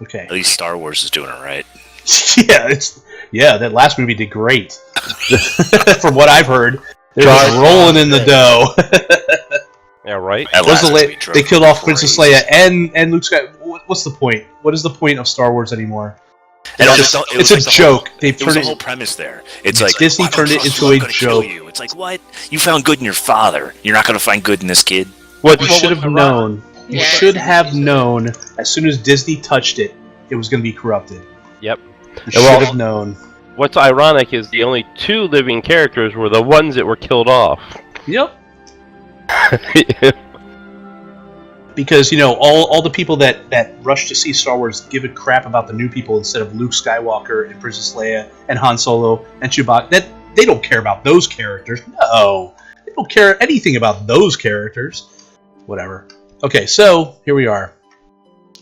Okay. At least Star Wars is doing it right. That last movie did great. From what I've heard, they're just rolling in the dough. Yeah, right. They killed off Princess Leia and Luke Skywalker. What's the point? What is the point of Star Wars anymore? It's a joke. It was the whole premise there. It's like Disney turned it into a joke. It's like, what? You found good in your father. You're not going to find good in this kid. You should have known. You should have known as soon as Disney touched it, it was going to be corrupted. Yep. You should have known. What's ironic is the only 2 living characters were the ones that were killed off. Yep. Because, all the people that rush to see Star Wars give a crap about the new people instead of Luke Skywalker and Princess Leia and Han Solo and Chewbacca. They don't care about those characters. No. They don't care anything about those characters. Whatever. Okay, so here we are.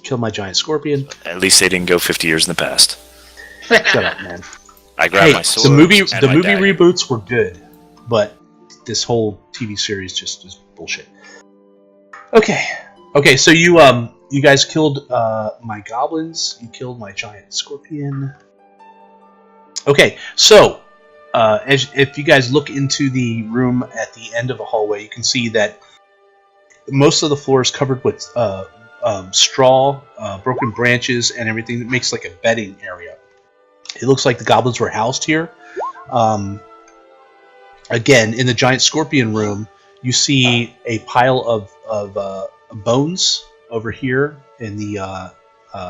Kill my giant scorpion. At least they didn't go 50 years in the past. Shut up, man. I grabbed my sword. The movie reboots were good, but this whole TV series just is bullshit. Okay, so you guys killed my goblins. You killed my giant scorpion. Okay, so if you guys look into the room at the end of the hallway, you can see that most of the floor is covered with straw, broken branches, and everything that makes like a bedding area. It looks like the goblins were housed here. Again, in the giant scorpion room, you see a pile of bones over here in the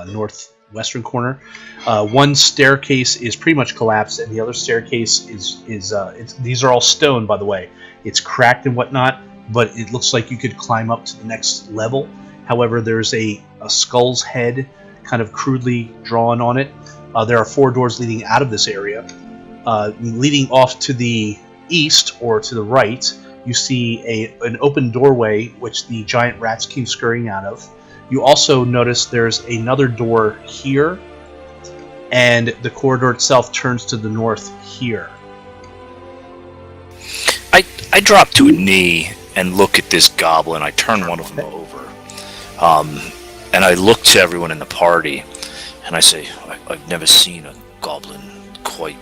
northwestern corner. One staircase is pretty much collapsed, and the other staircase is these are all stone, by the way. It's cracked and whatnot, but it looks like you could climb up to the next level. However, there's a skull's head kind of crudely drawn on it. There are 4 doors leading out of this area. Leading off to the east or to the right, you see an open doorway which the giant rats came scurrying out of. You also notice there's another door here, and the corridor itself turns to the north here. I drop to a knee and look at this goblin. I turn one of them over. And I look to everyone in the party, and I say, I've never seen a goblin quite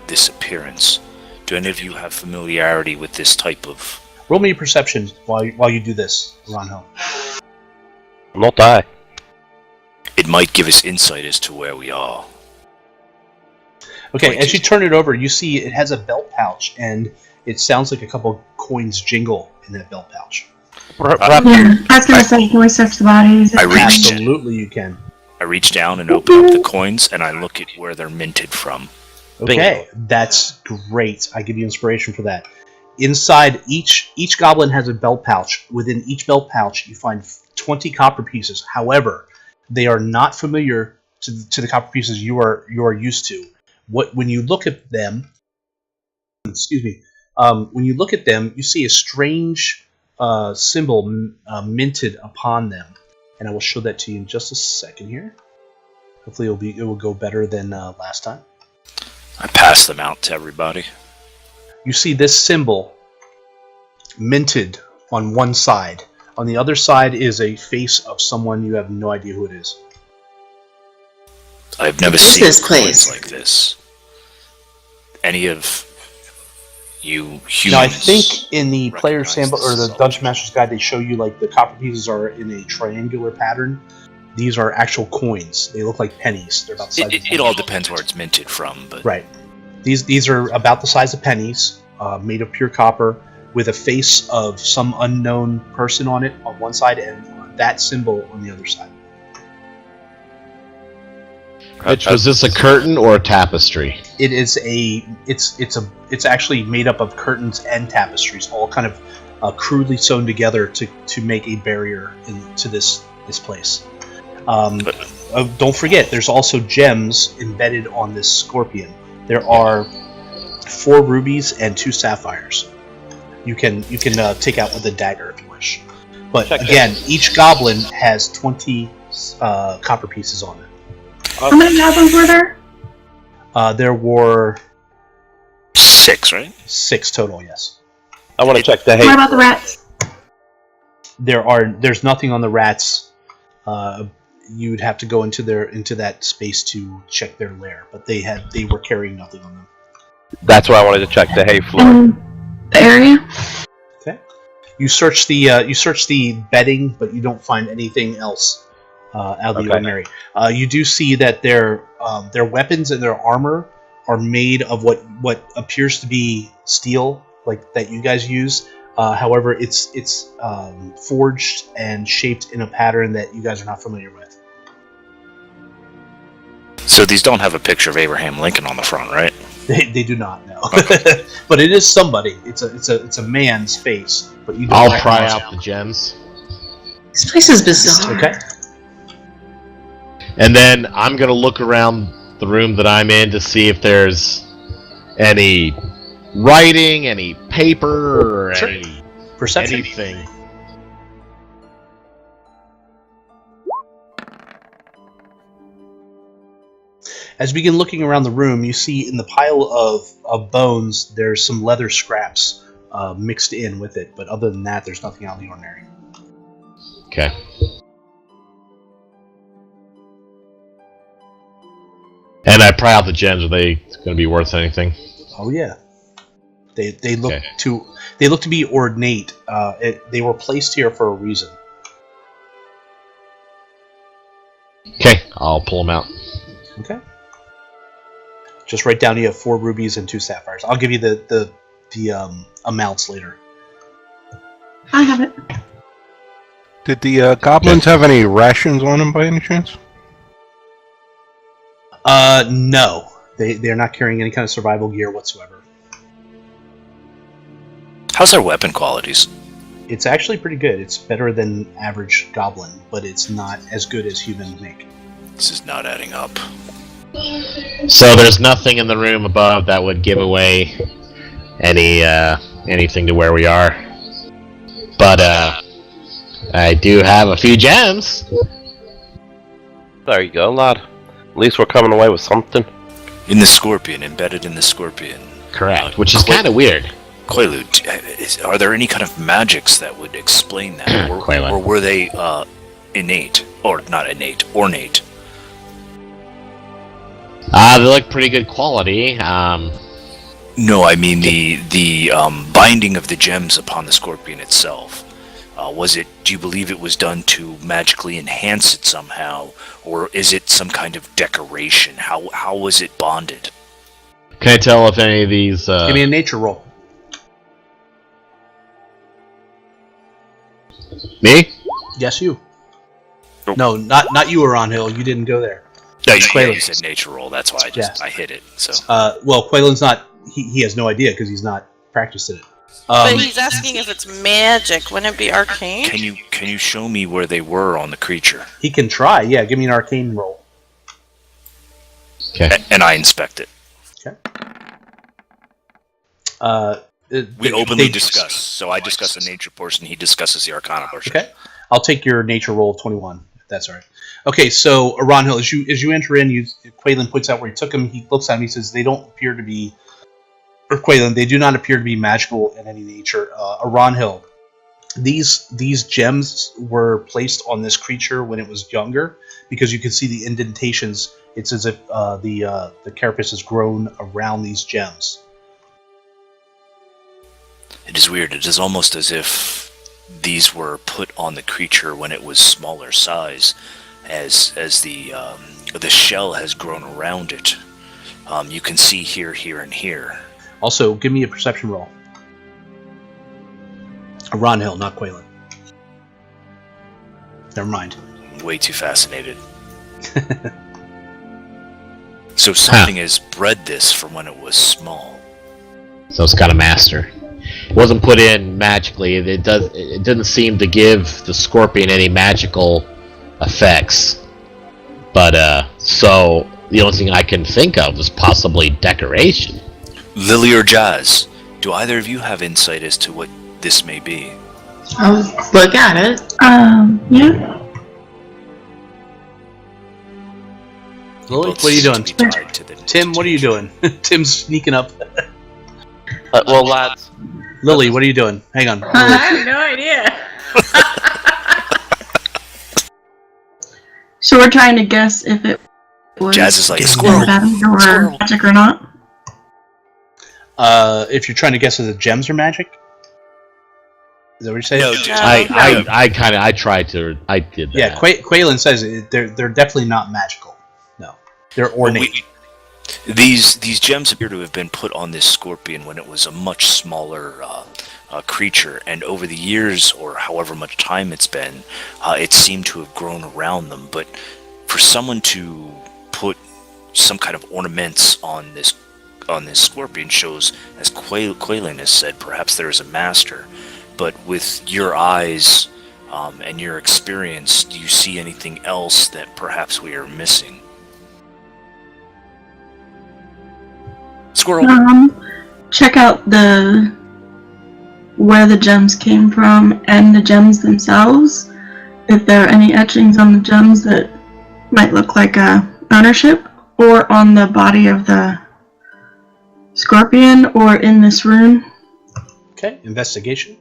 this appearance. Do any of you have familiarity with this type of... Roll me a perception while you do this, Ronho. Not I. It might give us insight as to where we are. Okay, as you turn it over, you see it has a belt pouch, and it sounds like a couple coins jingle in that belt pouch. I was going to say, can we search the bodies? Absolutely, you can. I reach down and open up the coins, and I look at where they're minted from. Okay, that's great. I give you inspiration for that. Inside each goblin has a belt pouch. Within each belt pouch, you find 20 copper pieces. However, they are not familiar to the copper pieces you are used to. When you look at them, when you look at them, you see a strange symbol minted upon them, and I will show that to you in just a second here. Hopefully, it will go better than last time. I pass them out to everybody. You see this symbol minted on one side. On the other side is a face of someone you have no idea who it is. I've never seen coins like this. Any of you humans? Now, I think in the player's handbook or the Dungeon Master's Guide, they show you like the copper pieces are in a triangular pattern. These are actual coins. They look like pennies. They're about the size of it all depends where it's minted from, but right. These are about the size of pennies, made of pure copper, with a face of some unknown person on it on one side, and that symbol on the other side. Mitch, was this a curtain or a tapestry? It is it's actually made up of curtains and tapestries, all kind of crudely sewn together to make a barrier into this place. Don't forget, there's also gems embedded on this scorpion. There are 4 rubies and 2 sapphires. You can take out with a dagger if you wish. But again, each goblin has 20 copper pieces on it. How many goblins were there? There were 6, right? 6 total, yes. I want to check the hate. What about the rats? There's nothing on the rats. you'd have to go into that space to check their lair. But they were carrying nothing on them. That's why I wanted to check the hay floor. The area? Okay. You search the bedding, but you don't find anything else out of the ordinary. You do see that their weapons and their armor are made of what appears to be steel, like that you guys use. However, it's forged and shaped in a pattern that you guys are not familiar with. So these don't have a picture of Abraham Lincoln on the front, right? They do not know. Okay. But it is somebody. It's a man's face. But you don't I'll recognize try him. out the gems. This place is bizarre. Okay. And then I'm going to look around the room that I'm in to see if there's any writing, any paper, or Sure. any Perception. anything. As you begin looking around the room, you see in the pile of bones, there's some leather scraps mixed in with it. But other than that, there's nothing out of the ordinary. Okay. And I pry out the gems. Are they going to be worth anything? Oh yeah. They look Okay. to be ornate. They were placed here for a reason. Okay, I'll pull them out. Okay. Just write down you have 4 rubies and 2 sapphires. I'll give you the amounts later. I have it. Did the goblins have any rations on them by any chance? No. They're not carrying any kind of survival gear whatsoever. How's their weapon qualities? It's actually pretty good. It's better than average goblin, but it's not as good as human make. This is not adding up. So there's nothing in the room above that would give away anything to where we are. But I do have a few gems. There you go, lad. At least we're coming away with something. In the scorpion, embedded in the scorpion. Correct, which is kind of weird. Quaalude, are there any kind of magics that would explain that? Quaalude. Or were they innate? Or not innate, ornate? They look pretty good quality. No, I mean the binding of the gems upon the scorpion itself. Do you believe it was done to magically enhance it somehow? Or is it some kind of decoration? How was it bonded? Can I tell if any of these... Give me a nature roll. Me? Yes, you. Oh. No, not you, Aron Hill. You didn't go there. No, Quaalude. you said nature roll. That's why I hit it. So Well, Quaylen's not. He has no idea because he's not practiced in it. But he's asking if it's magic. Wouldn't it be arcane? can you show me where they were on the creature? He can try. Yeah, give me an arcane roll. Okay. And I inspect it. We openly discuss. So I discuss the nature portion. He discusses the arcana portion. Okay, I'll take your nature roll of 21. If that's all right. Okay, so Aron Hill, as you enter in, Quaylen points out where he took him. He looks at him. He says, "They don't appear to be." Or Quaylen, they do not appear to be magical in any nature. Aron Hill, these gems were placed on this creature when it was younger, because you can see the indentations. It's as if the carapace has grown around these gems. It is weird. It is almost as if these were put on the creature when it was smaller size, as the shell has grown around it. You can see here, and here. Also, give me a perception roll. Aron Hill, not Quaylen. Never mind. Way too fascinated. So something has bred this from when it was small. So it's got a master. It wasn't put in magically. It didn't seem to give the scorpion any magical effects. But so the only thing I can think of is possibly decoration. Lily or Jazz, do either of you have insight as to what this may be? I'll look at it. Yeah. Lily, Both what are you seem doing? to be tied to the Tim, what are you doing? Tim's sneaking up. Well, lads, Lily, what are you doing? Hang on. I have no idea. So we're trying to guess if it was Jazz is like, squirrel! embedded or Squirrel. magic or not. If you're trying to guess if the gems are magic, is that what you're saying? No, I tried to. I did that. Yeah, Quaylen says they're definitely not magical. No, they're ornate. These gems appear to have been put on this scorpion when it was a much smaller creature, and over the years, or however much time it's been, it seemed to have grown around them. But for someone to put some kind of ornaments on this scorpion shows, as Quaylen has said, perhaps there is a master. But with your eyes and your experience, do you see anything else that perhaps we are missing? Squirrel. Check out where the gems came from and the gems themselves. If there are any etchings on the gems that might look like ownership, or on the body of the scorpion, or in this rune. Okay, investigation.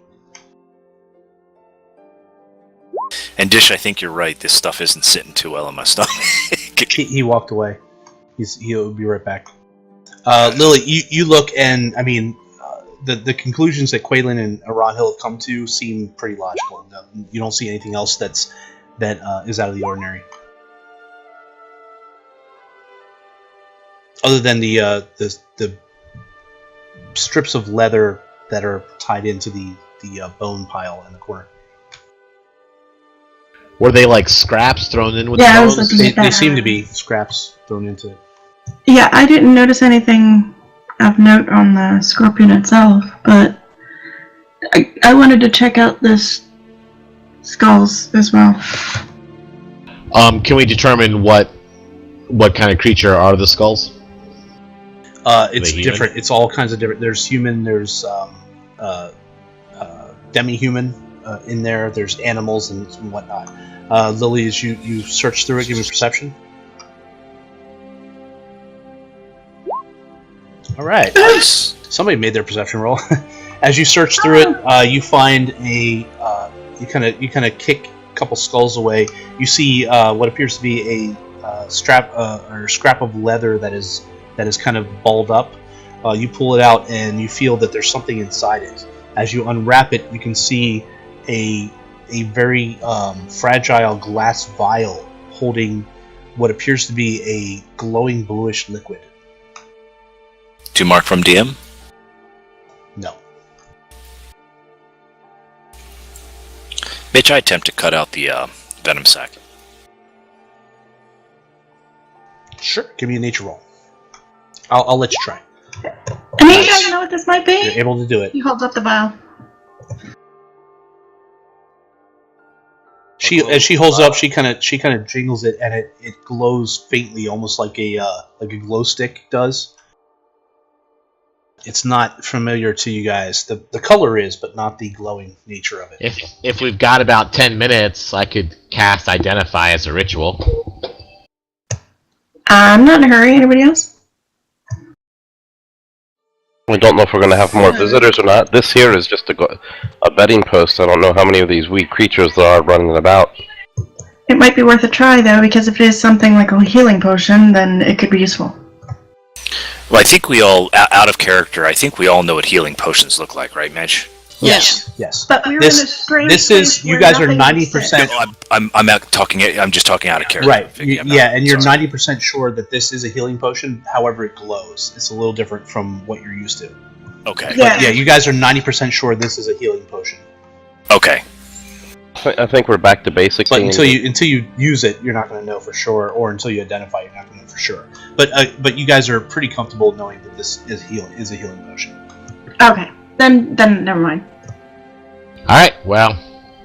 And Dish, I think you're right. This stuff isn't sitting too well in my stomach. He walked away. He'll be right back. Lily, you look, and I mean, the conclusions that Quaylen and Ronhill have come to seem pretty logical. You don't see anything else that is out of the ordinary, other than the strips of leather that are tied into the bone pile in the corner. Were they like scraps thrown in with Yeah, I the was bones? looking at that. They seem to be scraps thrown into it. Yeah, I didn't notice anything of note on the scorpion itself, but I wanted to check out this skulls as well. Can we determine what kind of creature are the skulls? It's different. It's all kinds of different. There's human. There's demi-human in there. There's animals and whatnot. Lily, as you search through it, give me perception. All right. Somebody made their perception roll. As you search through it, you find you kind of kick a couple skulls away. You see what appears to be a scrap of leather that is kind of balled up. You pull it out and you feel that there's something inside it. As you unwrap it, you can see a very fragile glass vial holding what appears to be a glowing bluish liquid. To mark from DM? No. Mitch, I attempt to cut out the venom sac. Sure. Give me a nature roll. I'll let you try. Any of you guys know what this might be? You're able to do it. He holds up the vial. As she holds up, she kind of jingles it, and it glows faintly, almost like a glow stick does. It's not familiar to you guys. The color is, but not the glowing nature of it. If we've got about 10 minutes, I could cast Identify as a ritual. I'm not in a hurry. Anybody else? We don't know if we're going to have more visitors or not. This here is just a betting post. I don't know how many of these wee creatures there are running about. It might be worth a try, though, because if it is something like a healing potion, then it could be useful. Well, I think we all, out of character, I think we all know what healing potions look like, right, Mitch? Yes. Yes. But we were in a strange This place is you where guys are nothing 90%. No, I'm just talking out of character. Right. Yeah, and you're sorry. 90% sure that this is a healing potion. However, it glows. It's a little different from what you're used to. Okay. Yeah. But yeah, you guys are 90% sure this is a healing potion. Okay. I think we're back to basics. But until you use it, you're not going to know for sure, or until you identify, you're not going to know for sure. But you guys are pretty comfortable knowing that this is a healing potion. Okay, then never mind. All right. Well,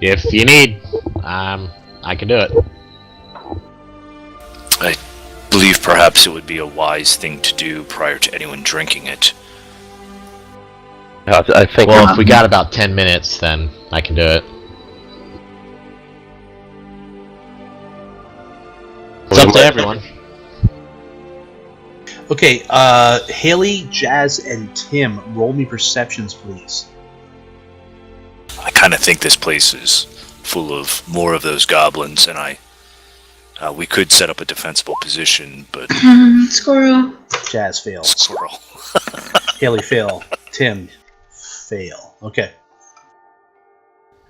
if you need, I can do it. I believe perhaps it would be a wise thing to do prior to anyone drinking it. I think. Well, if we got about 10 minutes, then I can do it. It's up to everyone. Okay, Haley, Jazz, and Tim, roll me perceptions, please. I kind of think this place is full of more of those goblins, and I We could set up a defensible position, but Squirrel. Jazz fails. squirrel. Haley fail. Tim fail. Okay,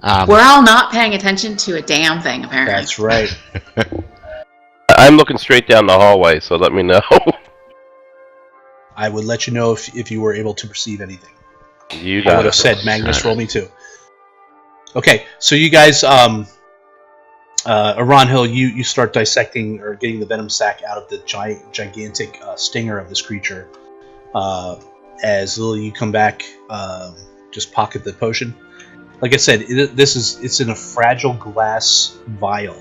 We're all not paying attention to a damn thing, apparently. that's right. I'm looking straight down the hallway, so let me know. I would let you know if you were able to perceive anything. You I got would have it. said, Magnus, roll me too. Okay, so you guys, Aron Hill, you start dissecting or getting the venom sac out of the gigantic stinger of this creature. As Lily, you come back, just pocket the potion. Like I said, it's in a fragile glass vial,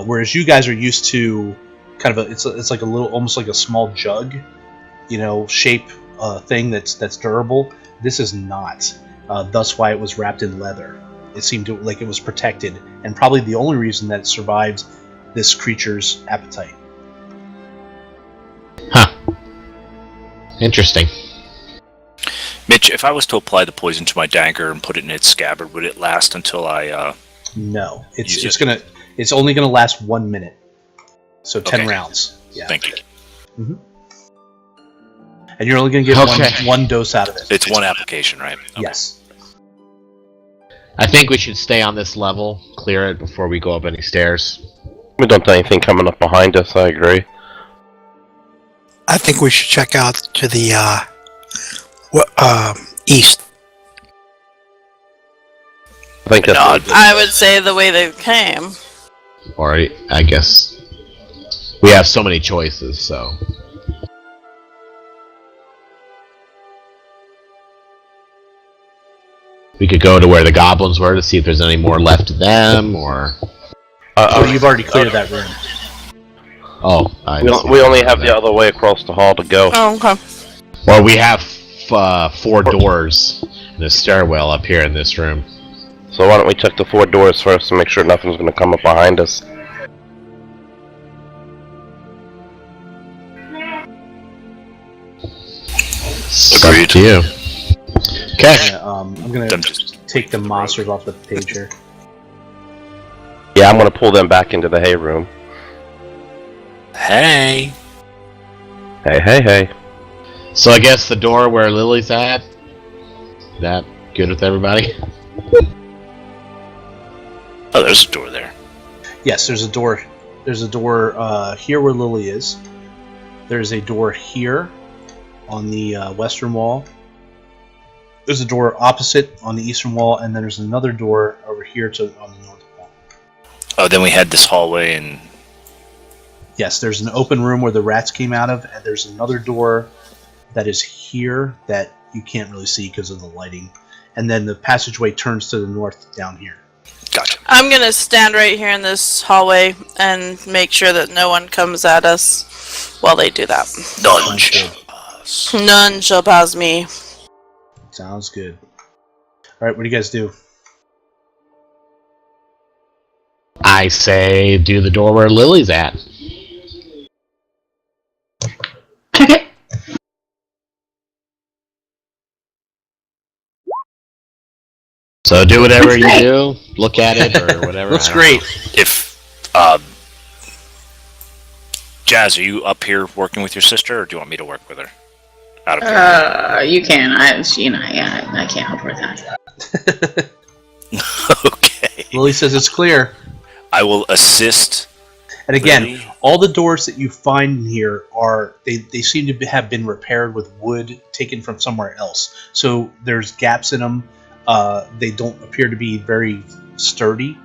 whereas you guys are used to kind of it's like a little, almost like a small jug, shape thing that's durable. This is not. Thus, why it was wrapped in leather. It seemed like it was protected, and probably the only reason that it survived this creature's appetite. Huh. Interesting. Mitch, if I was to apply the poison to my dagger and put it in its scabbard, would it last until I? No, it's only gonna last 1 minute, so 10 Okay. rounds. Yeah. Thank you. Mm-hmm. And you're only gonna get one dose out of it. It's one application, right? Okay. Yes. I think we should stay on this level, clear it before we go up any stairs. We don't have anything coming up behind us, I agree. I think we should check out to the east. I think that's I would say the way they came. Or, I guess, we have so many choices, so... We could go to where the goblins were to see if there's any more left of them, or... You've already cleared that room. Oh, we only have the other way across the hall to go. Oh, okay. Well, we have 4 doors and a stairwell up here in this room. So why don't we check the 4 doors first and make sure nothing's going to come up behind us? Agreed. To you. Okay. I'm gonna take the monsters off the page here. Yeah, I'm going to pull them back into the hay room. Hey. Hey. So I guess the door where Lily's at, that good with everybody? Oh, there's a door there. Yes, there's a door. There's a door here where Lily is. There's a door here on the western wall. There's a door opposite on the eastern wall, and then there's another door over here on the north wall. Oh, then we had this hallway, and Yes, there's an open room where the rats came out of, and there's another door that is here that you can't really see because of the lighting. And then the passageway turns to the north down here. gotcha. I'm gonna stand right here in this hallway and make sure that no one comes at us while they do that. None shall pass. None shall pass me. Sounds good. Alright, what do you guys do? I say do the door where Lily's at. Check it. So do whatever you do, look at it or whatever. Looks I don't great. know. If, Jazz, are you up here working with your sister, or do you want me to work with her? Out of here. You can. I can't help with that. Okay. Lily says it's clear. I will assist. And again, Lily. all the doors that you find in here are they seem to have been repaired with wood taken from somewhere else. So there's gaps in them. They don't appear to be very sturdy.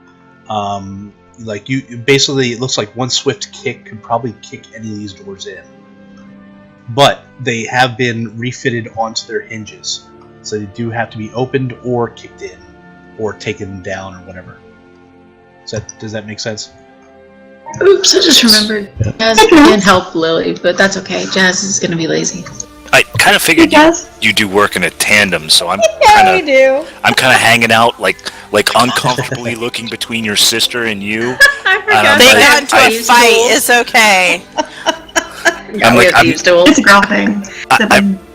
Like basically, it looks like one swift kick could probably kick any of these doors in. But they have been refitted onto their hinges, so they do have to be opened or kicked in, or taken down or whatever. Does that make sense? Oops, I just remembered. Jazz can help Lily, but that's okay. Jazz is gonna be lazy. I kind of figured you do work in a tandem, so I'm kind of hanging out like uncomfortably looking between your sister and you. I forgot. They that. got into a fight. It's okay. Yeah, we have these duels. It's a girl thing.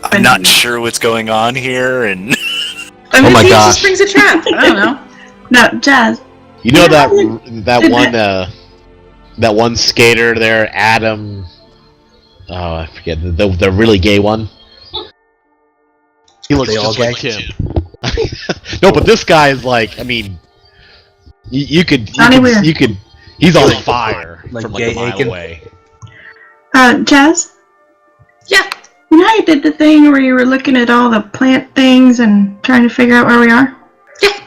I'm not sure what's going on here, and I mean, Oh my he gosh. just brings a trap. I don't know. No, Jazz. You know that one that one skater there, Adam. Oh, I forget the really gay one. He looks They all just like gay? him. No, but this guy is like, I mean, you could. He's on fire Like from gay a mile Aiken? away. Jazz? Yeah. You know how you did the thing where you were looking at all the plant things and trying to figure out where we are? Yeah.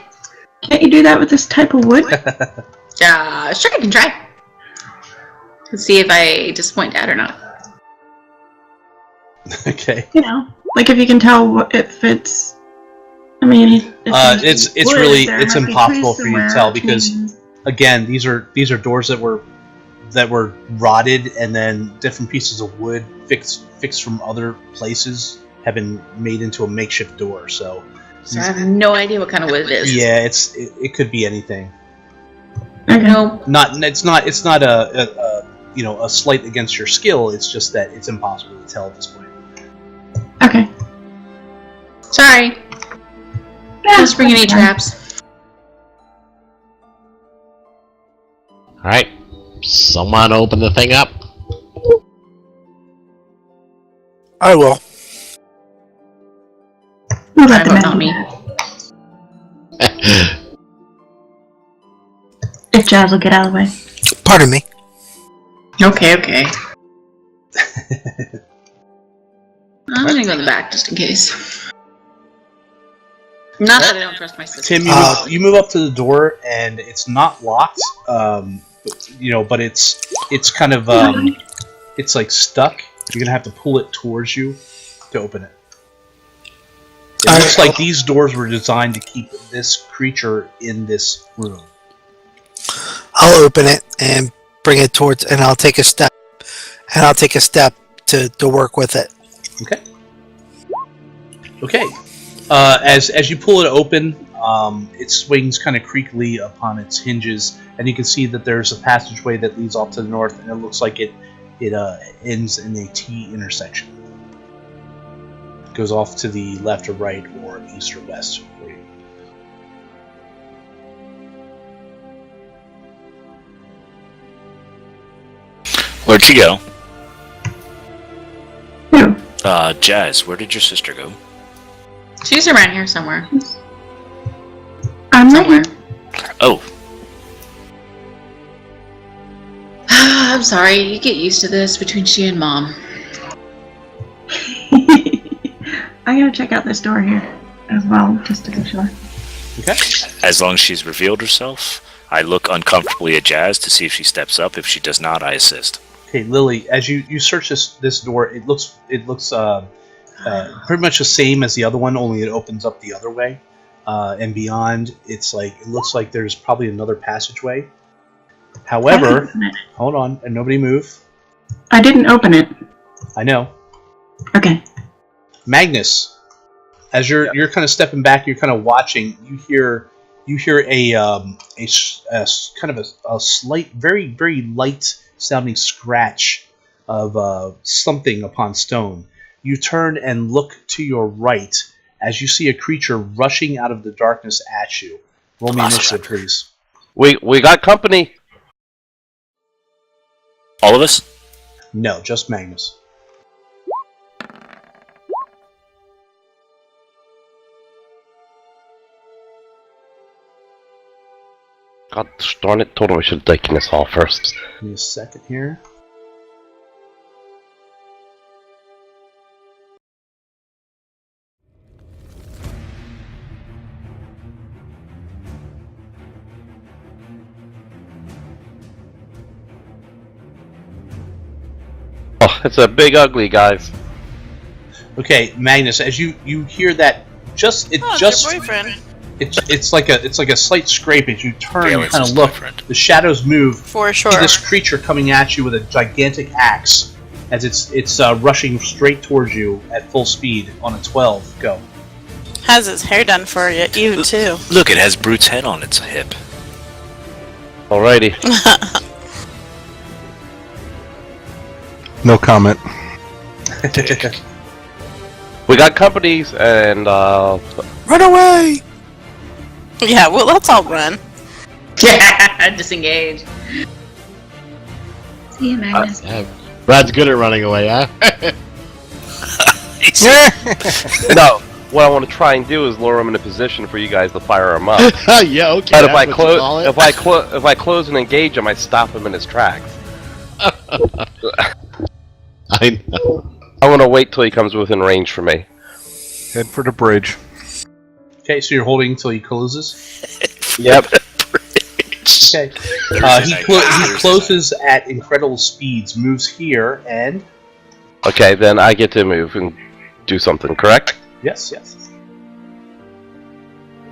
Can't you do that with this type of wood? Sure, I can try. Let's see if I disappoint Dad or not. Okay. You know, like if you can tell if it's. I mean, It's impossible for you to tell because again these are doors that were rotted and then different pieces of wood fixed from other places have been made into a makeshift door. So I have no idea what kind of wood it is. yeah, it could be anything. Okay. No. It's not a slight against your skill. It's just that it's impossible to tell at this point. Okay. Sorry. Yeah, Don't spring any that's fine. traps. Alright. Someone open the thing up. I will. We'll let I them hope not in. me. If Jazz will get out of the way. Pardon me. Okay. I'm gonna go in the back just in case. Not that I don't trust my sister. Tim, you move up to the door and it's not locked. But it's kind of it's like stuck. You're gonna have to pull it towards you to open it. It looks like these doors were designed to keep this creature in this room. I'll open it and bring it towards, and I'll take a step, to work with it. Okay. As you pull it open, it swings kind of creakily upon its hinges, and you can see that there's a passageway that leads off to the north, and it looks like it ends in a T intersection. It goes off to the left or right or east or west for you. Where'd she go? Who? Jazz, where did your sister go? She's around here somewhere. I'm right Somewhere. here. Oh, I'm sorry. You get used to this between she and Mom. I'm gonna check out this door here as well, just to be sure. Okay. as long as she's revealed herself, I look uncomfortably at Jazz to see if she steps up. If she does not, I assist. Okay, Lily, as you search this door, it looks pretty much the same as the other one, only it opens up the other way, and beyond, it looks like there's probably another passageway. However, hold on, and nobody move. I didn't open it. I know. Okay. Magnus, as you're kind of stepping back, you're kind of watching. You hear a kind of a slight, very very light sounding scratch of something upon stone. You turn and look to your right as you see a creature rushing out of the darkness at you. Roll me initiative, please. We got company. All of us? No, just Magnus. God darn it, told him we should have taken this hall first. Give me a second here. Oh, it's a big ugly, guys. Okay, Magnus, as you hear that, It's your boyfriend. it's like a slight scrape as you turn and Valence's kind of look. boyfriend. The shadows move. For You sure. see this creature coming at you with a gigantic axe as it's rushing straight towards you at full speed on a 12. Go. Has his hair done for you too. Look, it has Brute's head on its hip. Alrighty. No comment. We got companies, and Run away! Yeah, well, let's all run. Yeah, disengage. See you, Magnus. Yeah. Brad's good at running away, huh? No, what I want to try and do is lure him in a position for you guys to fire him up. Yeah, okay. But that's if I close and engage him, I stop him in his tracks. I know. I want to wait till he comes within range for me. Head for the bridge. Okay, so you're holding until he closes. Yep. Okay. He closes at incredible speeds, moves here, and Okay, then I get to move and do something, correct? yes.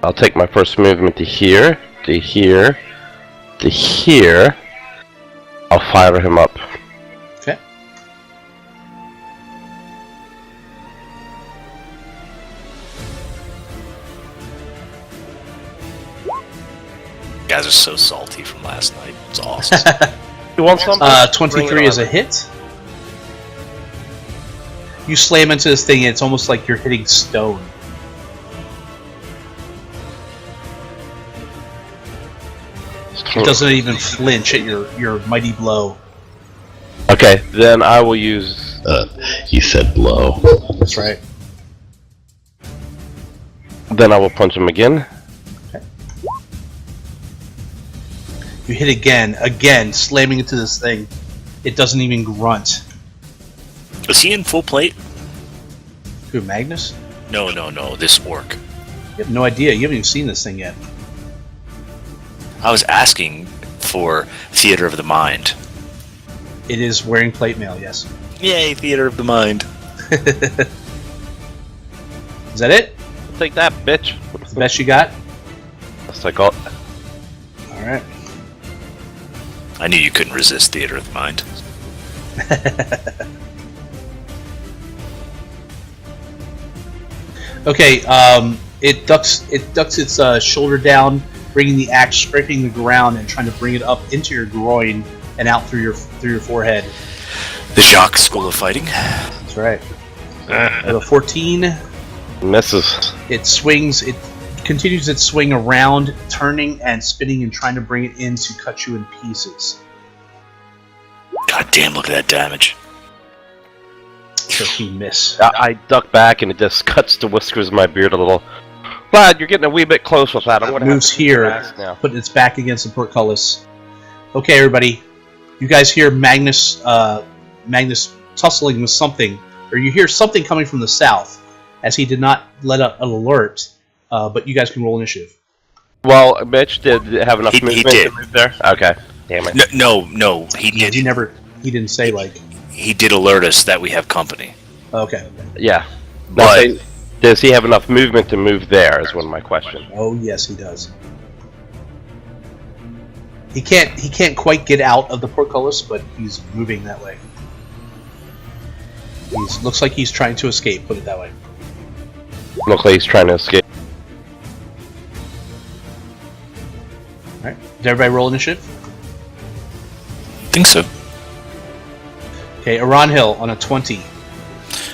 I'll take my first movement to here, to here, to here. I'll fire him up. Okay. You guys are so salty from last night. It's awesome. You want some? 23 is a hit. You slam into this thing, and it's almost like you're hitting stone. It doesn't even flinch at your mighty blow. Okay, then I will use... He said blow. That's right. Then I will punch him again. You hit again, slamming into this thing. It doesn't even grunt. Is he in full plate? Who, Magnus? No, this orc. You have no idea. You haven't even seen this thing yet. I was asking for Theater of the Mind. It is wearing plate mail, yes. Yay, Theater of the Mind. Is that it? Take that, bitch. That's the best you got? That's like all... Alright. I knew you couldn't resist Theater of the Mind. Okay, it ducks its shoulder down, bringing the axe, scraping the ground, and trying to bring it up into your groin and out through your forehead. The Jacques School of Fighting. That's right. With a 14, Misses. it swings. It continues its swing around, turning and spinning and trying to bring it in to cut you in pieces. God damn, look at that damage. 13 miss. I duck back and it just cuts the whiskers of my beard a little. But you're getting a wee bit close with that. I'm gonna Moves have to here, rest now. putting its back against the portcullis. Okay, everybody. You guys hear Magnus tussling with something, or you hear something coming from the south, as he did not let up an alert, but you guys can roll initiative. Well, Mitch did have enough He movement did. to move there? Okay. Damn it. No, he did. He didn't say, like... He did alert us that we have company. Okay. Yeah. But Does he have enough movement to move there is one of my questions. Oh, yes, he does. He can't quite get out of the portcullis, but he's moving that way. Looks like he's trying to escape, put it that way. Looks like he's trying to escape. Alright. Did everybody roll initiative? think so. Okay, Aranhil on a 20.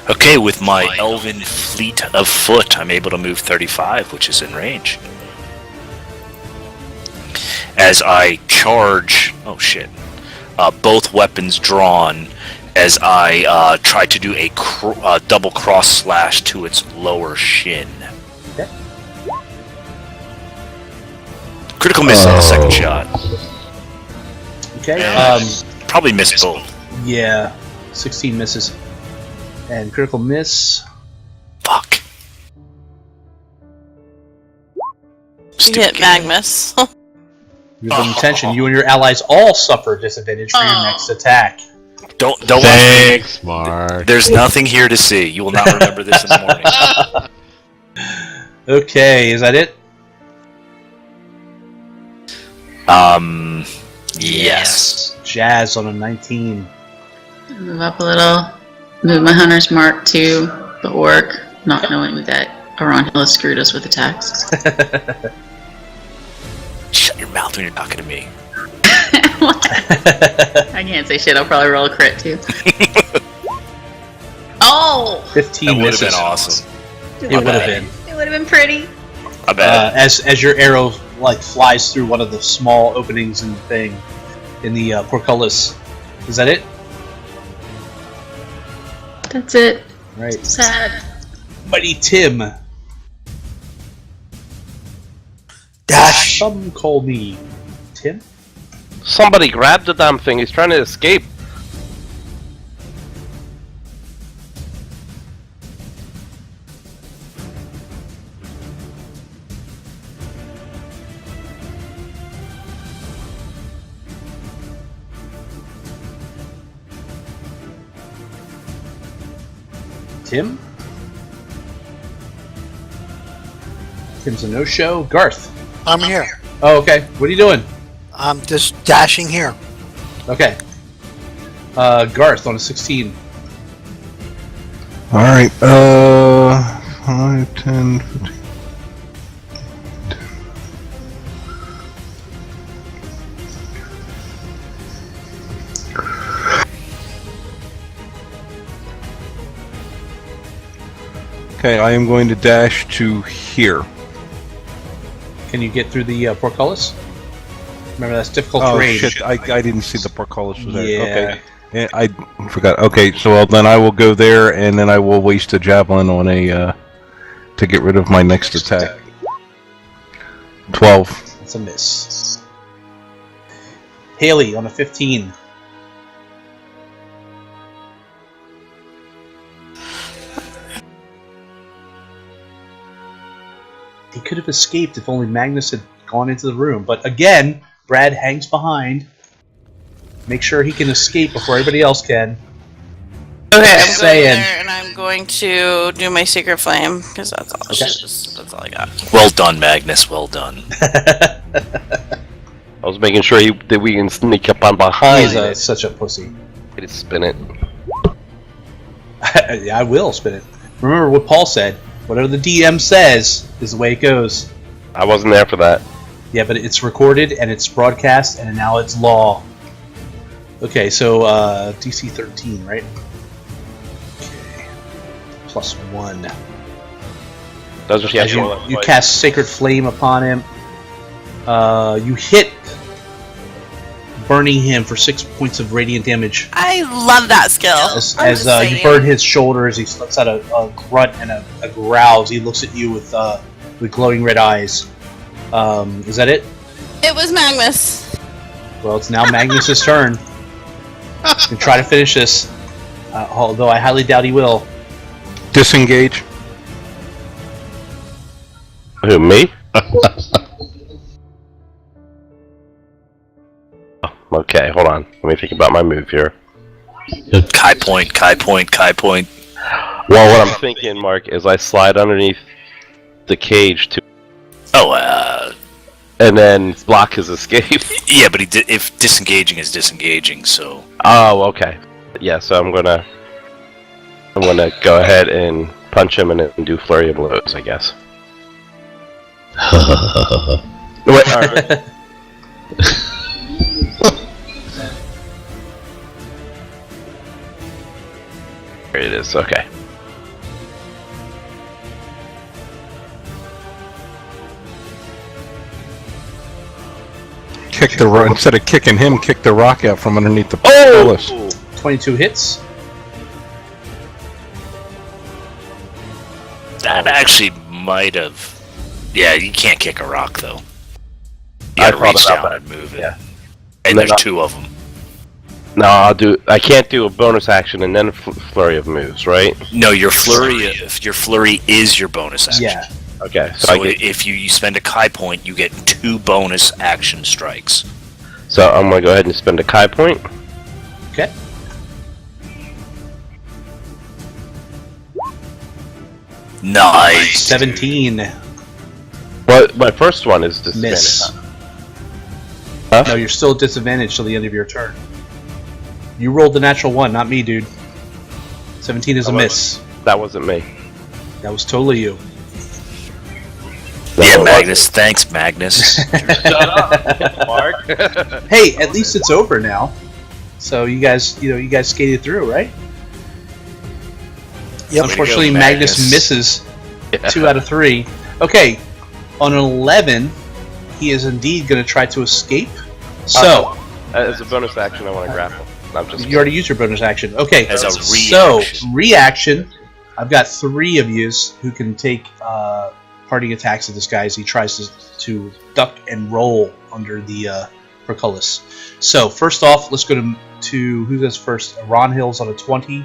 Okay, with my elven fleet of foot, I'm able to move 35, which is in range. As I charge... Oh, shit. Both weapons drawn as I try to do a double cross slash to its lower shin. Okay. Critical miss on the second shot. Okay, Probably missed both. yeah, 16 misses. And critical miss. Fuck. You hit Magnus. Use an intention. You and your allies all suffer disadvantage for your next attack. Don't Thanks, Mark. There's nothing here to see. You will not remember this in the morning. Okay, is that it? Yes. Jazz on a 19. Move up a little. Move my hunter's mark to the orc, not knowing that Aranhil has screwed us with attacks. Shut your mouth when you're talking to me. I can't say shit, I'll probably roll a crit too. Oh! 15 That would have misses. been awesome. It would have been. It would have been pretty. I bet. As your arrow flies through one of the small openings in the thing, in the portcullis, Is that it? That's it. Right. Sad. Mighty Tim. Dash. Some call me Tim. Somebody grab the damn thing. He's trying to escape. Tim? Tim's a no-show. Garth. I'm here. Oh, okay. What are you doing? I'm just dashing here. Okay. Garth on a 16. Alright, 5, 10, 15. Okay, I am going to dash to here. Can you get through the portcullis? Remember, that's difficult Oh terrain. shit, I didn't see the portcullis was there. Yeah. Okay. Yeah, I forgot. Okay, so then I will go there, and then I will waste a javelin on a to get rid of my next attack. 12. That's a miss. Haley on a 15. He could have escaped if only Magnus had gone into the room. But again, Brad hangs behind. Make sure he can escape before everybody else can. Okay, I'm Just going saying. there and I'm going to do my secret flame because that's all. Okay. That's all I got. Well done, Magnus. Well done. I was making sure that we can sneak up on behind He's it. such a pussy. Just spin it. I will spin it. Remember what Paul said. Whatever the DM says is the way it goes. I wasn't there for that. Yeah, but it's recorded and it's broadcast and now it's law. Okay, so DC 13, right? Okay. +1. Doesn't As you cast Sacred Flame upon him. You hit, burning him for 6 points of radiant damage. I love that skill. As you burn his shoulders, he lets out a grunt and a growl as he looks at you with glowing red eyes. Is that it? It was Magnus. Well, it's now Magnus's turn. He's gonna try to finish this, although I highly doubt he will. Disengage. Who, me? Okay, hold on. Let me think about my move here. Kai point, Kai point, Kai point. Well, what I'm thinking, Mark, is I slide underneath the cage to, Oh, and then block his escape. yeah, but if disengaging is disengaging, so... Oh, okay. Yeah, so I'm gonna go ahead and punch him and do flurry of blows, I guess. Wait, alright. There it is. Okay. Kick the instead of kicking him, kick the rock out from underneath the portcullis. 22 hits. That actually might have... Yeah, you can't kick a rock, though. You I gotta thought reach about down that. and move it. Yeah. And then there's two of them. No, I can't do a bonus action and then a flurry of moves, right? No, your flurry is your bonus action. Yeah. Okay. So if you spend a Kai point, you get 2 bonus action strikes. So I'm gonna go ahead and spend a Kai point. Okay. Nice. 17. Well, my first one is disadvantage. Miss. Huh? No, you're still at disadvantage till the end of your turn. You rolled the natural 1, not me, dude. 17 is a miss. That wasn't me. That was totally you. No, Yeah, it Magnus. Thanks, Magnus. Shut up, Mark. Hey, at least it's over now. So you guys skated through, right? Yep. Unfortunately, Way to go, Magnus Magnus. misses 2 out of 3. Okay, on an 11, he is indeed going to try to escape. So, As a bonus action, I want to grapple. I'm just You already used your bonus action. Okay. As a So, reaction. reaction. I've got 3 of you who can take parting attacks at this guy as he tries to duck and roll under the portcullis. So, first off, let's go to who goes first? Ron Hill's on a 20.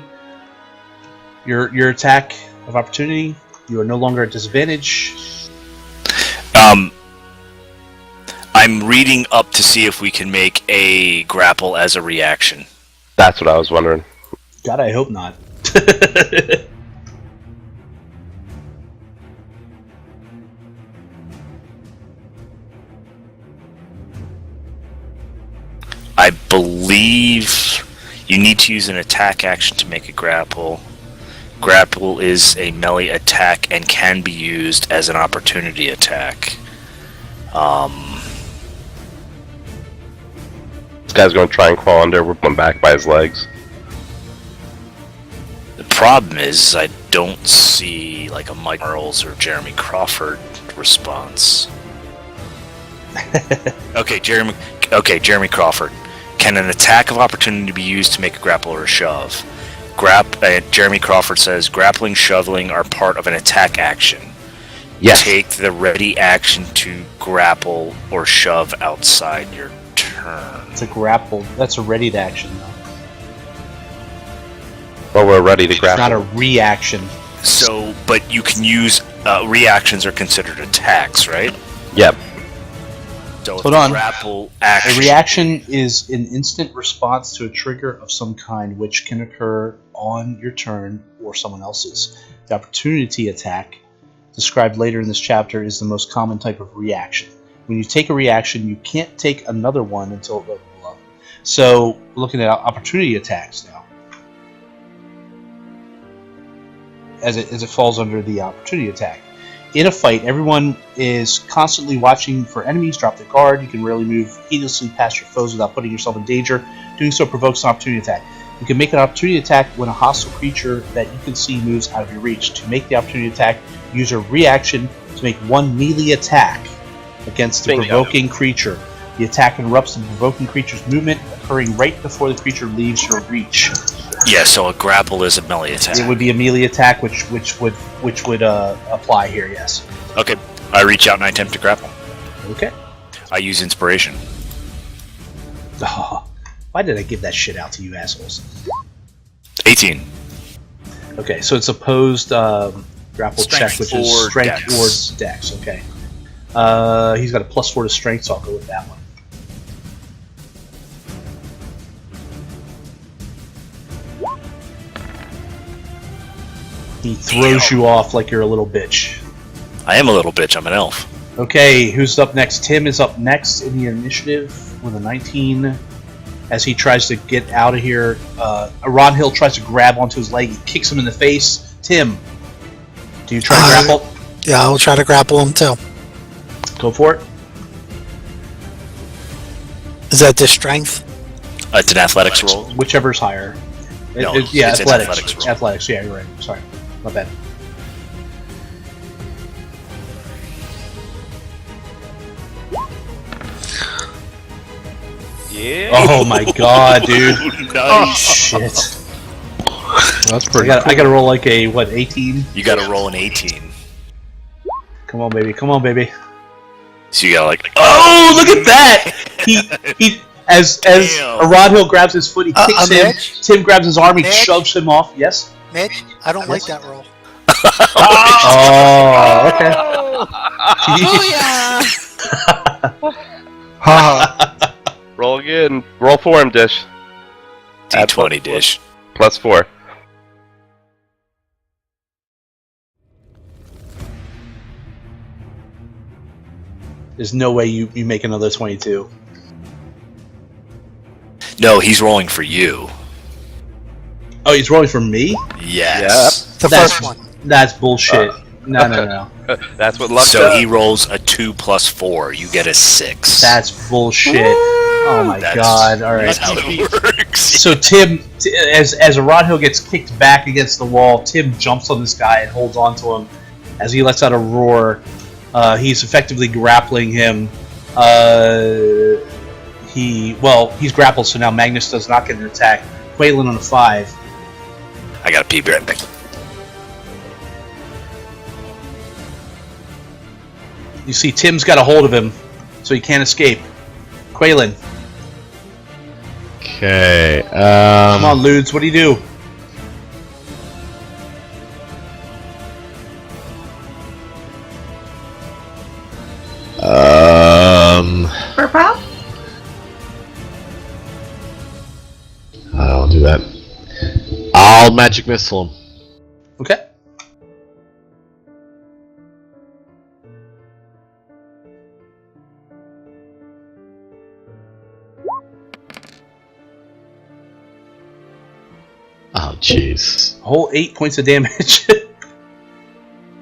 Your attack of opportunity. You are no longer at disadvantage. I'm reading up to see if we can make a grapple as a reaction. That's what I was wondering. God, I hope not. I believe you need to use an attack action to make a grapple. Grapple is a melee attack and can be used as an opportunity attack. This guy's going to try and crawl under, whip him back by his legs. The problem is I don't see like a Mike Earls or Jeremy Crawford response. Okay, Jeremy Crawford. Can an attack of opportunity be used to make a grapple or a shove? Jeremy Crawford says grappling, shoveling are part of an attack action. Yes. Take the ready action to grapple or shove outside your turn. It's a grapple. That's a ready to action, though. Well, we're ready to It's grapple. not a reaction. So, but you can use reactions are considered attacks, right? Yep. So Hold if on. grapple A action. reaction is an instant response to a trigger of some kind which can occur on your turn or someone else's. The opportunity attack, described later in this chapter, is the most common type of reaction. When you take a reaction, you can't take another one until level up. So, we're looking at opportunity attacks now. As it falls under the opportunity attack. In a fight, everyone is constantly watching for enemies, drop their guard. You can rarely move heedlessly past your foes without putting yourself in danger. Doing so provokes an opportunity attack. You can make an opportunity attack when a hostile creature that you can see moves out of your reach. To make the opportunity attack, use a reaction to make one melee attack against the Bingo. provoking creature. The attack interrupts the provoking creature's movement, occurring right before the creature leaves your reach. Yeah, so a grapple is a melee attack. It would be a melee attack, which would apply here. Yes. Okay, I reach out and I attempt to grapple. Okay. I use inspiration. Oh, why did I give that shit out to you assholes? 18. Okay, so it's opposed grapple Strength check, which or is strength dex. or dex. Okay. He's got a +4 to strength, so I'll go with that one. He throws you off like you're a little bitch. I am a little bitch, I'm an elf. Okay, who's up next? Tim is up next in the initiative with a 19. As he tries to get out of here, Ron Hill tries to grab onto his leg. He kicks him in the face. Tim, do you try to grapple? Yeah, I'll try to grapple him too. Go for it. Is that the strength? It's an athletics roll. Whichever's higher. No, Yeah, it's an athletics. athletics roll. Athletics, yeah, you're right. Sorry. My bad. Yeah. Oh my god, dude. Nice. Shit. That's I pretty gotta roll like a, 18? You gotta roll an 18. Come on, baby. Come on, baby. So you gotta like, Oh, look at that! He as Damn. Rod Hill grabs his foot, he kicks him. Mitch? Tim grabs his arm, he Mitch? shoves him off. Yes? Mitch, I don't like that roll. Oh, okay. Ha! Roll again. Roll for him, Dish. Add D20 dish. +4. There's no way you make another 22. No, he's rolling for you. Oh, he's rolling for me? Yes. The That's- first one. That's bullshit. No. That's what luck So does. he rolls a 2 + 4. You get a 6. That's bullshit. Oh my That's- god. Alright. That's how it works. So Tim, as Rod Hill gets kicked back against the wall, Tim jumps on this guy and holds on to him. As he lets out a roar, he's effectively grappling him. He's grappled, so now Magnus does not get an attack. Quaylen on a 5. I got a pee right back. You see Tim's got a hold of him, so he can't escape. Quaylen. Okay. Come on, Ludes, what do you do? Purple? I'll do that. I'll magic missile him. Okay. Oh, jeez. Whole 8 points of damage.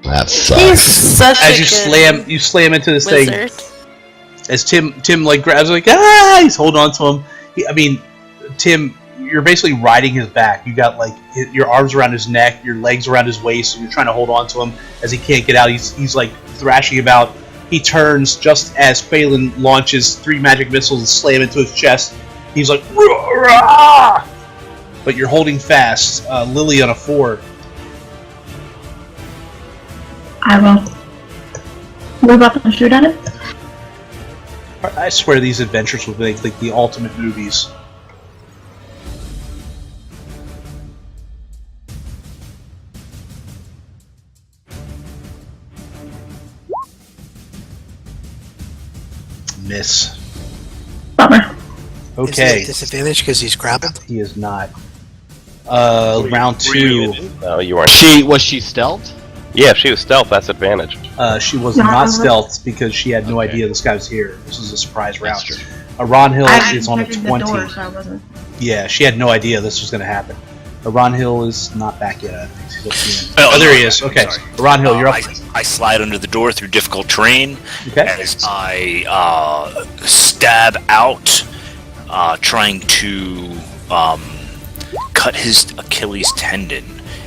That He's sucks. such As a you slam into this wizard. thing. As Tim like grabs, like he's holding on to him. Tim, you're basically riding his back. You got like your arms around his neck, your legs around his waist, and you're trying to hold on to him as he can't get out. He's like thrashing about. He turns just as Phelan launches 3 magic missiles and slam into his chest. He's like, "Rah!" But you're holding fast. Lily on a 4. I will move up and shoot at it. I swear these adventures would make like the ultimate movies. Miss. Bummer. Okay. Is he at disadvantage because he's grappled? He is not. Round 2. No, you weren't. Was she stealth? Yeah, if she was stealth, that's advantage. She was No, not I- stealth because she had no Okay. idea this guy was here. This was a surprise round. That's true. Ron Hill I is on a entered 20. the door, so I wasn't. Yeah, she had no idea this was going to happen. Ron Hill is not back yet. I think. Still seeing. Oh, There no, he is. I'm Okay, sorry. Ron Hill, you're up. I slide under the door through difficult terrain Okay. as I stab out, trying to cut his Achilles tendon.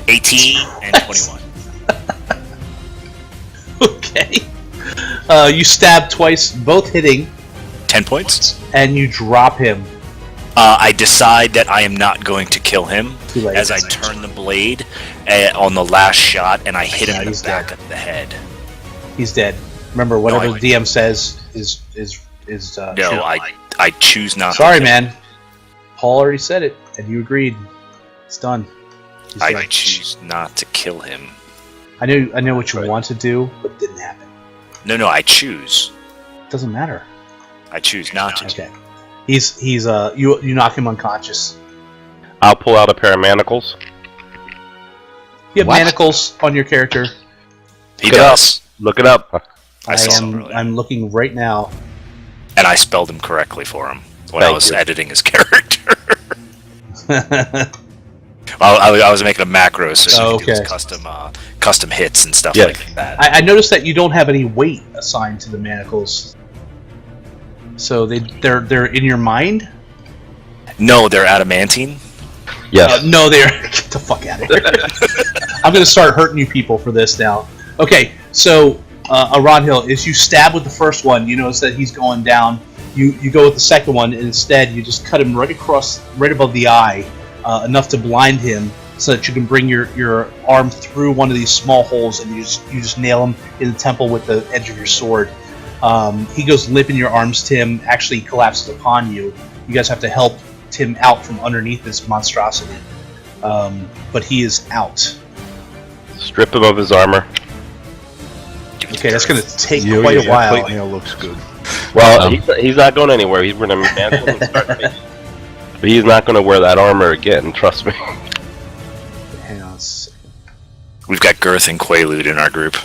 18 and 21. Okay. You stab twice, both hitting, 10 points. and you drop him. I decide that I am not going to kill him Too late. as I turn the blade on the last shot and I hit him Yeah, in he's the back dead. of the head. He's dead. Remember, whatever No, the DM says is No, true. I choose not Sorry, to. man. Paul already said it, and you agreed. It's done. He's I dead. choose not to kill him. I know what you Right. want to do, but it didn't happen. No, I choose. It doesn't matter. I choose not to. Okay. He's you knock him unconscious. I'll pull out a pair of manacles. You have What? manacles on your character. He Look it up. does. Look it up. I saw him earlier. I'm looking right now. And I spelled him correctly for him when I Thank was you. editing his character. I was making a macro so he could do his custom hits and stuff Yeah. like that. I noticed that you don't have any weight assigned to the manacles. So they're in your mind? No, they're adamantine. Yes. No, they're get the fuck out of here. I'm gonna start hurting you people for this now. Okay, so Ron Hill, as you stab with the first one, you notice that he's going down. You go with the second one, and instead you just cut him right above the eye, enough to blind him, so that you can bring your arm through one of these small holes, and you just nail him in the temple with the edge of your sword. He goes limp in your arms. Tim actually collapses upon you. You guys have to help Tim out from underneath this monstrosity, but he is out. Strip him of his armor. Okay, that's going to take Yeah, quite a that while. plate mail looks good. Well, he's not going anywhere. He's going to mantle and start me. But he's not going to wear that armor again, trust me. Hang on a second. We've got Girth and Quaalude in our group.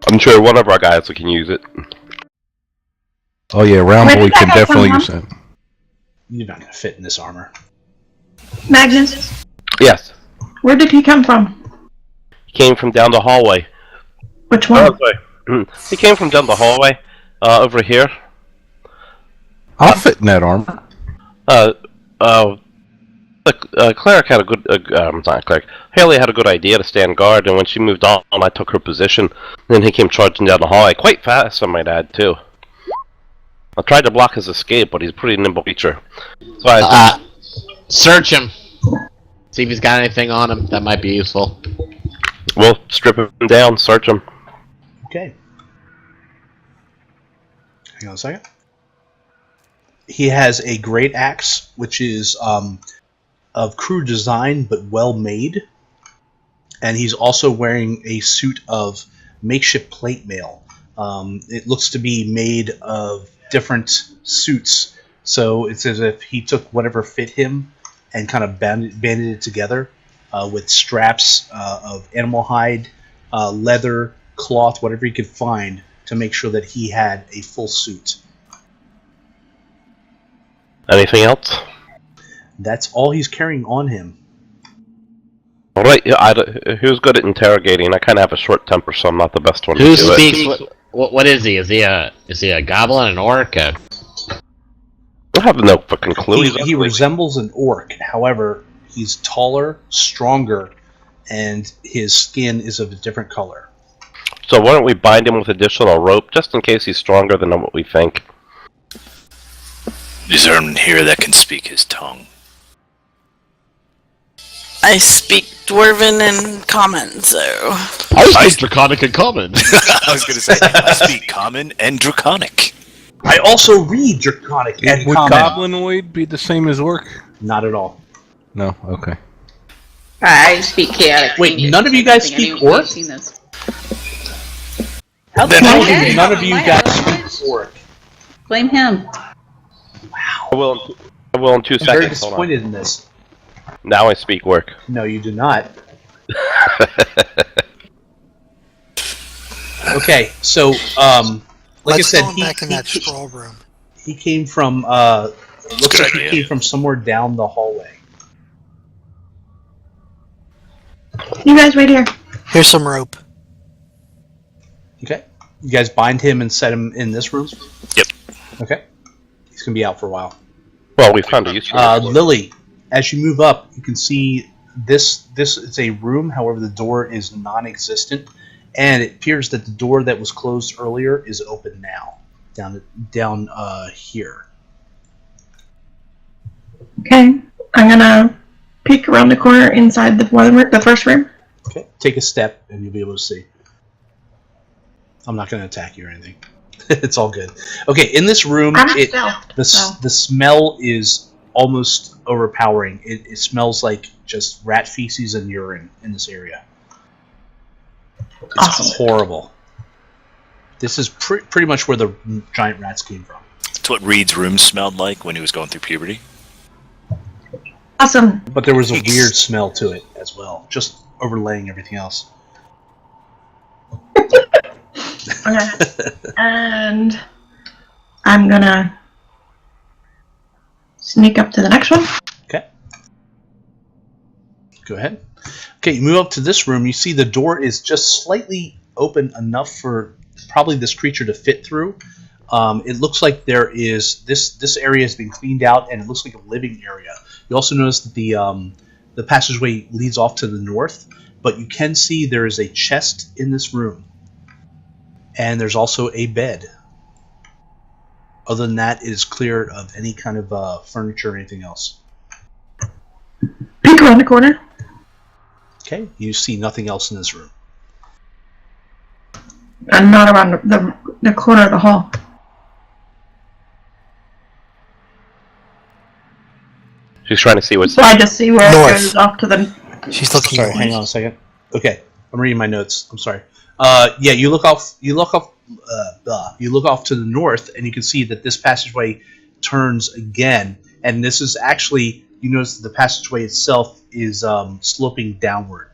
I'm sure one of our guys can use it. Oh yeah, Round Where Boy did that can guy definitely come use that. You're not going to fit in this armor. Magnus, Yes. where did he come from? He came from down the hallway. Which one? Oh, sorry. He came from down the hallway, over here. I'll fit in that armor. Cleric had a good, not Cleric. Haley had a good idea to stand guard, and when she moved on, I took her position. Then he came charging down the hallway, quite fast, I might add, too. I tried to block his escape, but he's a pretty nimble creature. So I Search him. See if he's got anything on him that might be useful. We'll strip him down, search him. Okay. Hang on a second. He has a great axe, which is of crude design but well made, and he's also wearing a suit of makeshift plate mail. It looks to be made of different suits, so it's as if he took whatever fit him and kind of banded it together with straps of animal hide, leather, cloth, whatever he could find to make sure that he had a full suit. Anything else? That's all he's carrying on him. All right. Yeah, who's good at interrogating? I kind of have a short temper, so I'm not the best one Who to do speaks? What is he? Is he a goblin, an orc? I have no fucking clue. He resembles an orc. However, he's taller, stronger, and his skin is of a different color. So why don't we bind him with additional rope, just in case he's stronger than what we think? Is there anyone here that can speak his tongue? I speak Dwarven and Common, so... I speak Draconic and Common. I was going to say, I speak Common and Draconic. I also read Draconic and Would Common. Goblinoid be the same as Orc? Not at all. No. Okay. I speak chaotic. Wait, none of you guys speak Orc? How the Then hell I- do none of you guys speak Orc? Blame him. I will in 2 I'm very seconds. Hold on. disappointed in this. Now I speak work. No, you do not. Okay, so like Let's I said, go back in that scroll room. he came from. It looks Good like idea. he came from somewhere down the hallway. You guys wait here. Here's some rope. Okay, you guys bind him and set him in this room. Yep. Okay, he's gonna be out for a while. Well, we found a use for it. Lily, as you move up, you can see this is a room. However, the door is non-existent, and it appears that the door that was closed earlier is open now. Down here. Okay, I'm gonna peek around the corner inside the first room. Okay, take a step, and you'll be able to see. I'm not going to attack you or anything. It's all good. Okay, in this room, the smell is almost overpowering. It smells like just rat feces and urine in this area. It's Awesome. horrible. This is pretty much where the giant rats came from. It's what Reed's room smelled like when he was going through puberty. Awesome. But there was a weird smell to it as well, just overlaying everything else. Okay. And I'm gonna sneak up to the next one. Okay. Go ahead. Okay, you move up to this room. You see the door is just slightly open enough for probably this creature to fit through. It looks like there is this area has been cleaned out, and it looks like a living area. You also notice that the passageway leads off to the north, but you can see there is a chest in this room, and there's also a bed. Other than that, it is clear of any kind of furniture or anything else. Peek around the corner. Okay, you see nothing else in this room. I'm not around the corner of the hall. She's trying to see what's. So I just see where North. it goes off to the. She's looking Sorry, north. hang on a second. Okay, I'm reading my notes. I'm sorry. Yeah, you look off to the north, and you can see that this passageway turns again. And this is actually, you notice that the passageway itself is sloping downward,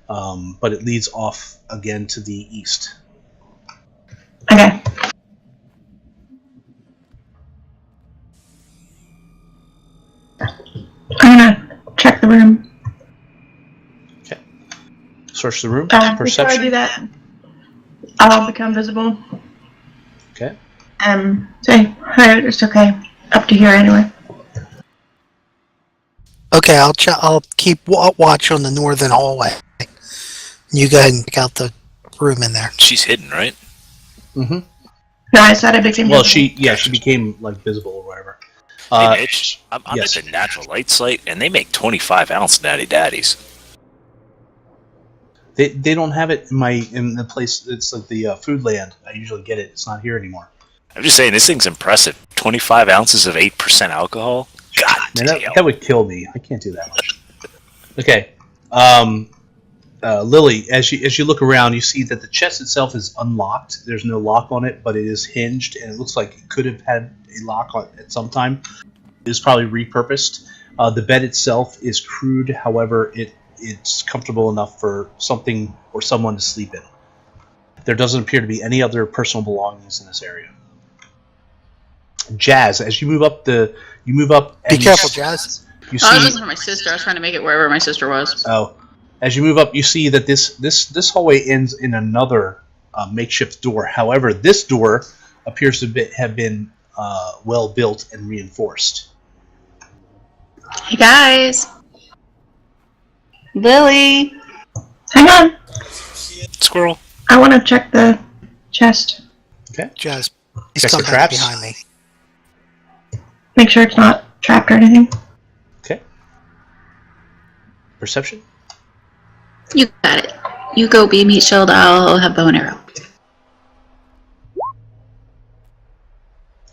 but it leads off again to the east. Okay. I'm gonna check the room. Okay. Search the room. Before I Perception. do that, I'll become visible. Okay. Say, hi, it's okay. Up to here anyway. Okay, I'll keep watch on the northern hallway. You go ahead and pick out the room in there. She's hidden, right? Mm-hmm. No, I said I became Well, visible. she became like visible or whatever. Hey, Mitch, I'm yes. at the natural light site, and they make 25-ounce natty daddies. They don't have it in the place. It's like the Food Land. I usually get it. It's not here anymore. I'm just saying, this thing's impressive. 25 ounces of 8% alcohol? God Man, damn. that would kill me. I can't do that much. Okay. Lily, as you look around, you see that the chest itself is unlocked. There's no lock on it, but it is hinged, and it looks like it could have had a lock on it at some time. It is probably repurposed. The bed itself is crude, however, it's comfortable enough for something or someone to sleep in. There doesn't appear to be any other personal belongings in this area. Jazz, as you move up Be and careful, Jazz. You Oh, I was see, looking for my sister. I was trying to make it wherever my sister was. as you move up, you see that this hallway ends in another makeshift door. However, this door appears to have been well built and reinforced. Hey guys. Lily! Hang on! Squirrel. I want to check the chest. Okay. Jazz, please Check come the back traps. behind me. Make sure it's not trapped or anything. Okay. Perception. You got it. You go be meat shield, I'll have bow and arrow.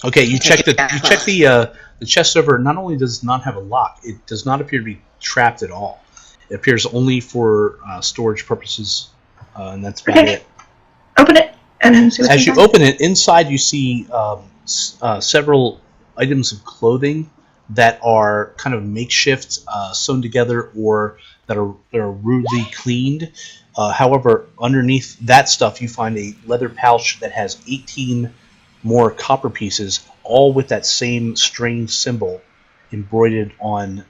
Okay, you check the chest over. Not only does it not have a lock, it does not appear to be trapped at all. It appears only for storage purposes, and that's about it. Open it and then see what's As you inside. open it, inside you see several items of clothing that are kind of makeshift, sewn together, or that are rudely cleaned. However, underneath that stuff, you find a leather pouch that has 18 more copper pieces, all with that same strange symbol embroidered on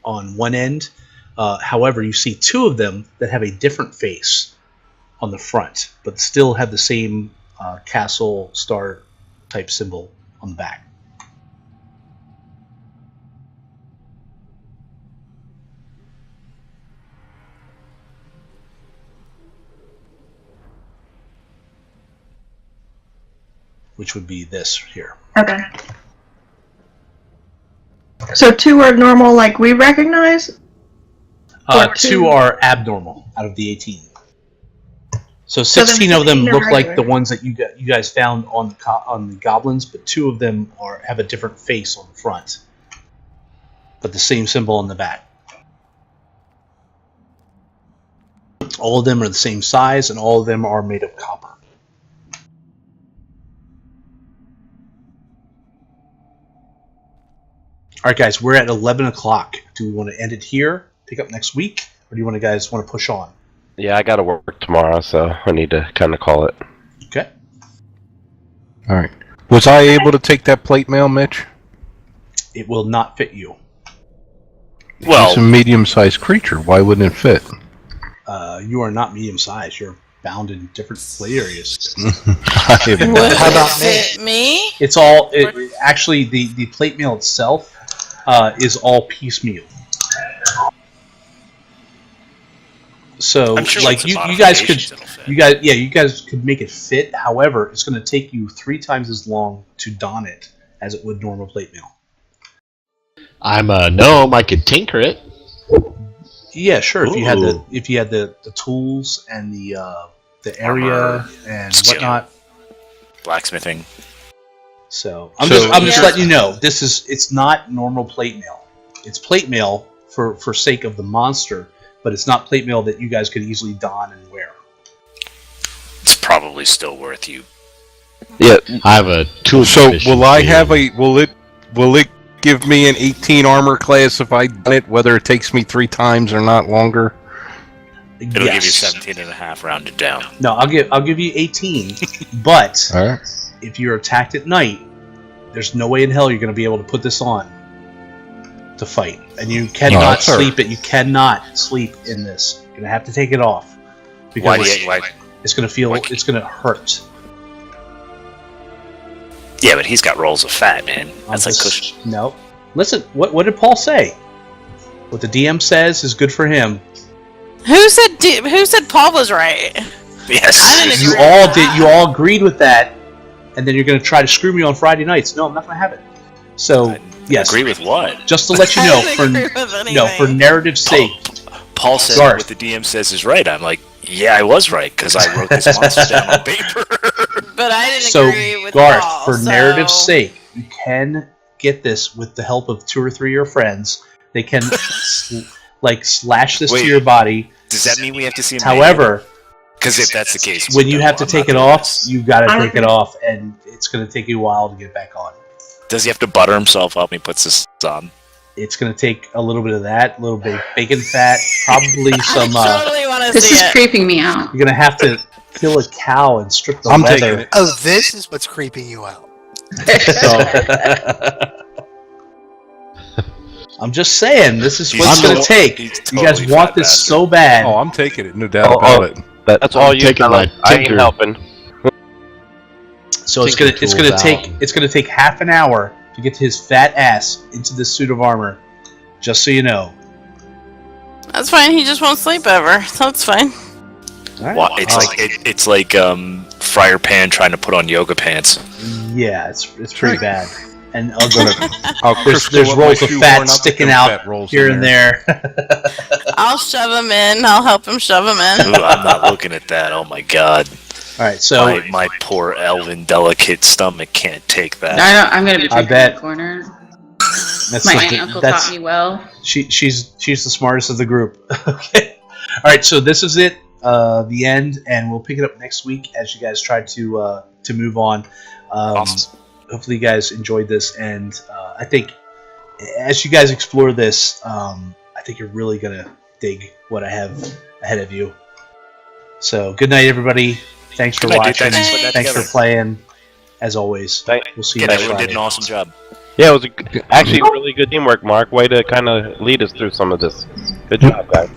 one end. However, you see two of them that have a different face on the front, but still have the same castle star type symbol on the back. Which would be this here. Okay. So two are normal, like we recognize? Or Two are abnormal out of the 18. So 16 then of them 16 are look like regular. the ones that you guys found on the goblins, but two of them have a different face on the front, but the same symbol on the back. All of them are the same size, and all of them are made of copper. All right, guys, we're at 11 o'clock. Do we want to end it here, pick up next week, or do you guys want to push on? Yeah, I gotta work tomorrow, so I need to kind of call it. Okay. All right. Was I able to take that plate mail, Mitch? It will not fit you. Well, It's a medium-sized creature. Why wouldn't it fit? You are not medium-sized. You're bound in different plate areas. I have Would How about it fit me? It's all actually the plate mail itself is all piecemeal. So I'm sure like with some you guys could modifications it'll fit. you guys could make it fit. However, it's going to take you 3 times as long to don it as it would normal plate mail. I'm a gnome. I could tinker it. Yeah, sure. If Ooh. you had the tools and the area Armor, and skill. whatnot. Blacksmithing. So I'm So- just letting you know it's not normal plate mail. It's plate mail for sake of the monster, but it's not plate mail that you guys could easily don and wear. It's probably still worth you. Yeah, I have a tool. So will I have a? Will it give me an 18 armor class if I done it, whether it takes me 3 times or not longer? It'll Yes. give you 17 and a half rounded down. No, I'll give you 18, but All right. if you're attacked at night, there's no way in hell you're going to be able to put this on to fight, and you cannot that's all right. sleep it. You cannot sleep in this. You're going to have to take it off because Why? it's going to feel why- it's going to hurt. Yeah, but he's got rolls of fat, man. That's I'm like just- cushion. No, listen. What did Paul say? What the DM says is good for him. Who said Paul was right? Yes. I didn't You agree with all that. did. You all agreed with that, and then you're going to try to screw me on Friday nights. No, I'm not going to have it. So, yes. Agree with what? Just to let you know, I didn't agree with anything. for narrative's sake. Paul said Garth. what the DM says is right. I'm like, yeah, I was right because I wrote this monster down on paper. But I didn't So, agree with Garth, Paul, for so... narrative's sake, you can get this with the help of 2 or 3 of your friends. They can, slash this Wait. to your body. Does that mean we have to see him? However, because if that's the case, when you no, have to I'm take not it doing off, this. you got to take it off, and it's going to take you a while to get back on. Does he have to butter himself up when he puts this on? It's going to take a little bit of that, a little bit of bacon fat, probably some. I totally want to This see is it. creeping me out. You're going to have to kill a cow and strip the I'm leather. taking it. Oh, this is what's creeping you out. So, I'm just saying, this is He's what it's going to totally- take. he's You guys totally want fat this bastard. so bad. Oh, I'm taking it. No doubt Oh, about oh. it. That's all you taking fellas. my I ain't tinker. helping. So it's Tinker gonna tools take out. it's gonna take half an hour to get his fat ass into this suit of armor. Just so you know. That's fine. He just won't sleep ever. That's fine. All right. Well, it's like Friar Pan trying to put on yoga pants. Yeah, it's pretty bad and ugly. I'll There's crystal up my rolls of shoehorn, fat I'll sticking get them out fat rolls here in and there. I'll shove him in. I'll help him shove him in. Ooh, I'm not looking at that. Oh my god. All right, so My poor elven delicate stomach can't take that. I'm gonna be I drinking in bet. the corner. that's My the- uncle that's- taught me well. she's the smartest of the group. Okay. All right, so this is it, the end, and we'll pick it up next week as you guys try to move on. Awesome. Hopefully, you guys enjoyed this, and I think as you guys explore this, I think you're really gonna dig what I have ahead of you. So, good night, everybody. Thanks for Good night, dude. watching. Thanks for putting that Thanks for together. playing. As always, we'll see you Yeah, next everyone did Friday. an awesome job. Yeah, it was actually really good teamwork, Mark. Way to kind of lead us through some of this. Good job, guys.